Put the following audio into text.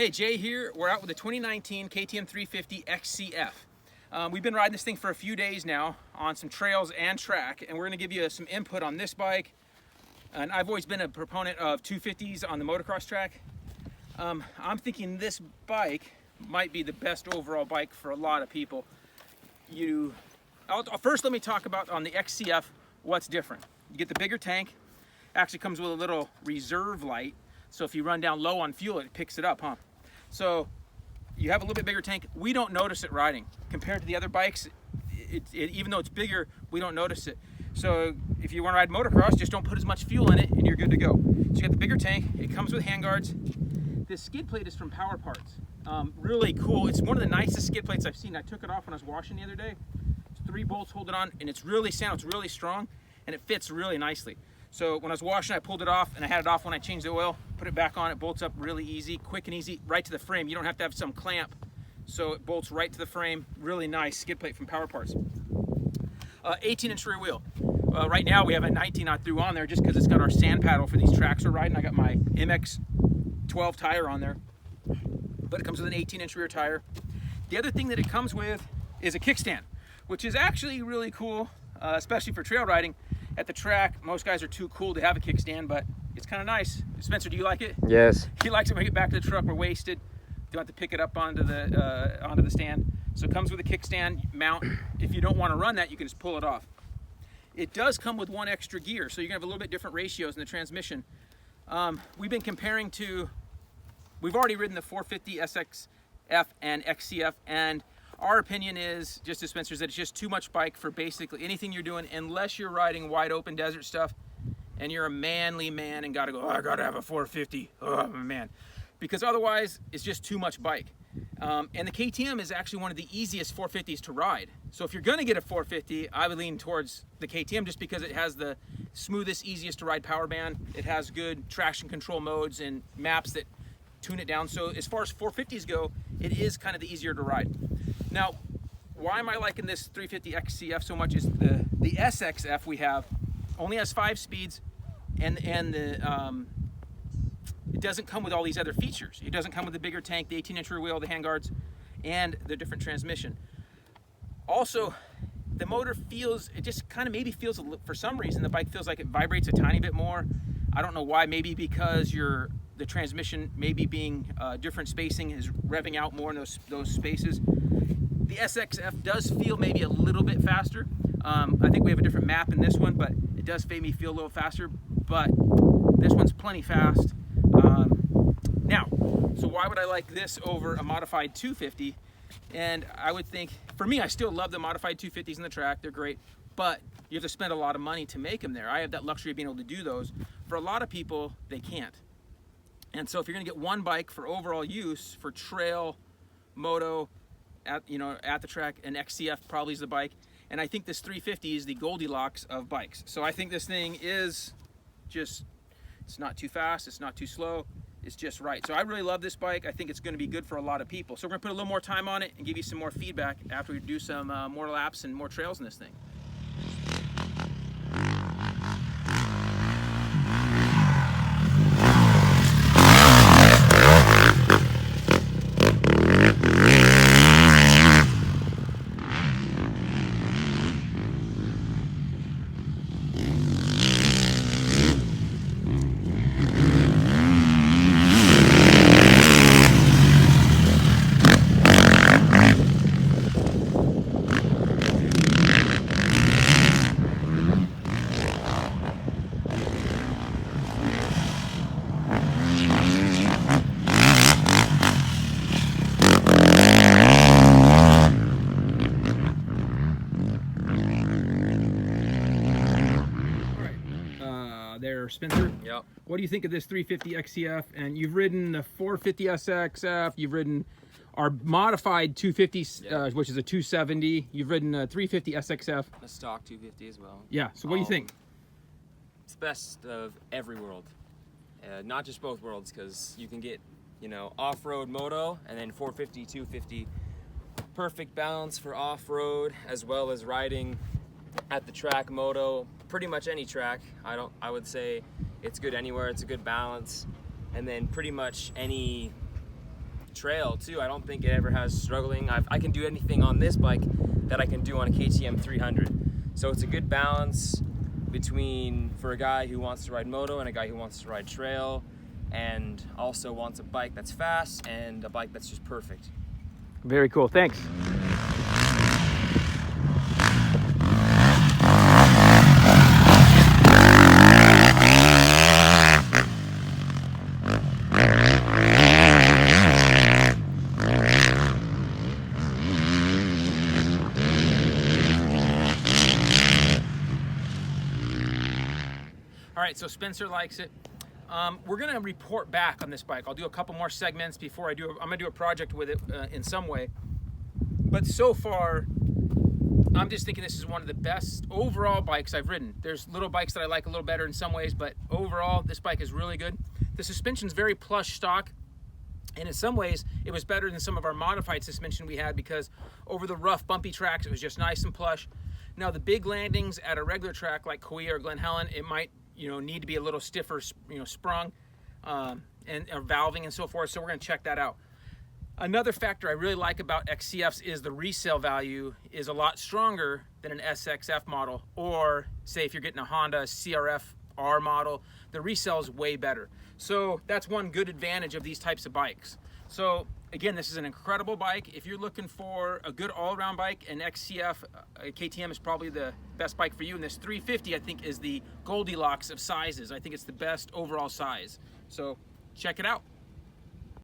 Hey, Jay here. We're out with the 2019 KTM 350XC-F. We've been riding this thing for a few days now on some trails and track, and we're going to give you some input on this bike. And I've always been a proponent of 250s on the motocross track. I'm thinking this bike might be the best overall bike for a lot of people. First, let me talk about on the XC-F what's different. You get the bigger tank. Actually comes with a little reserve light, so if you run down low on fuel, it picks it up, huh? So you have a little bit bigger tank. We don't notice it riding compared to the other bikes. Even though it's bigger, we don't notice it. So if you want to ride motocross, just don't put as much fuel in it and you're good to go. So you got the bigger tank. It comes with handguards. This skid plate is from Power Parts. Really cool. It's one of the nicest skid plates I've seen. I took it off when I was washing the other day. It's 3 bolts hold it on, and it's really sound. It's really strong, and it fits really nicely. So when I was washing, I pulled it off, and I had it off when I changed the oil. Put it back on. It bolts up really easy, quick and easy, right to the frame. You don't have to have some clamp, so it bolts right to the frame. Really nice skid plate from Power Parts. 18-inch rear wheel. Right now we have a 19 I threw on there just because it's got our sand paddle for these tracks we're riding. I got my MX 12 tire on there, but it comes with an 18-inch rear tire. The other thing that it comes with is a kickstand, which is actually really cool, especially for trail riding. At the track, most guys are too cool to have a kickstand, but it's kind of nice. Spencer, do you like it? Yes. He likes it when we get back to the truck. We're wasted. Don't have to pick it up onto the stand. So it comes with a kickstand mount. If you don't want to run that, you can just pull it off. It does come with 1 extra gear, so you're gonna have a little bit different ratios in the transmission. We've been comparing to, we've already ridden the 450 SX-F and XC-F, and our opinion is, just as Spencer said, it's just too much bike for basically anything you're doing, unless you're riding wide open desert stuff and you're a manly man and gotta go, oh, I gotta have a 450, oh man. Because otherwise, it's just too much bike. And the KTM is actually one of the easiest 450s to ride. So if you're gonna get a 450, I would lean towards the KTM just because it has the smoothest, easiest to ride power band. It has good traction control modes and maps that tune it down. So as far as 450s go, it is kind of the easier to ride. Now, why am I liking this 350 XC-F so much is the SX-F we have only has 5 speeds, and it doesn't come with all these other features. It doesn't come with the bigger tank, the 18-inch rear wheel, the handguards, and the different transmission. Also, the motor feels, it just kind of maybe feels, for some reason, the bike feels like it vibrates a tiny bit more. I don't know why, maybe because the transmission maybe being different spacing is revving out more in those spaces. The SX-F does feel maybe a little bit faster. I think we have a different map in this one, but it does make me feel a little faster, but this one's plenty fast. Now, so why would I like this over a modified 250? And I would think, for me, I still love the modified 250s in the track. They're great, but you have to spend a lot of money to make them there. I have that luxury of being able to do those. For a lot of people, they can't. And so if you're gonna get one bike for overall use, for trail, moto, at the track, an XC-F probably is the bike. And I think this 350 is the Goldilocks of bikes. So I think this thing is just, it's not too fast, it's not too slow, it's just right. So I really love this bike. I think it's gonna be good for a lot of people. So we're gonna put a little more time on it and give you some more feedback after we do some more laps and more trails in this thing. There, Spencer. Yep. What do you think of this 350 XC-F? And you've ridden the 450 SX-F, you've ridden our modified 250, which is a 270. You've ridden a 350 SX-F. A stock 250 as well. Yeah, so what do you think? It's best of every world. Not just both worlds, because you can get, off-road moto and then 450, 250. Perfect balance for off-road as well as riding at the track moto, pretty much any track. I would say it's good anywhere. It's a good balance. And then pretty much any trail too. I don't think it ever has struggling. I can do anything on this bike that I can do on a KTM 300. So it's a good balance between, for a guy who wants to ride moto and a guy who wants to ride trail, and also wants a bike that's fast and a bike that's just perfect. Very cool, thanks. All right, so Spencer likes it. We're gonna report back on this bike. I'll do a couple more segments before I'm gonna do a project with it in some way. But so far, I'm just thinking this is one of the best overall bikes I've ridden. There's little bikes that I like a little better in some ways, but overall, this bike is really good. The suspension's very plush stock, and in some ways, it was better than some of our modified suspension we had, because over the rough, bumpy tracks, it was just nice and plush. Now, the big landings at a regular track like Kauai or Glen Helen, it might need to be a little stiffer, sprung or valving and so forth. So we're going to check that out. Another factor I really like about XCFs is the resale value is a lot stronger than an SXF model, or say if you're getting a Honda CRF R model, the resale is way better. So that's one good advantage of these types of bikes. So again, this is an incredible bike. If you're looking for a good all-around bike, an XCF KTM is probably the best bike for you. And this 350, I think, is the Goldilocks of sizes. I think it's the best overall size. So check it out.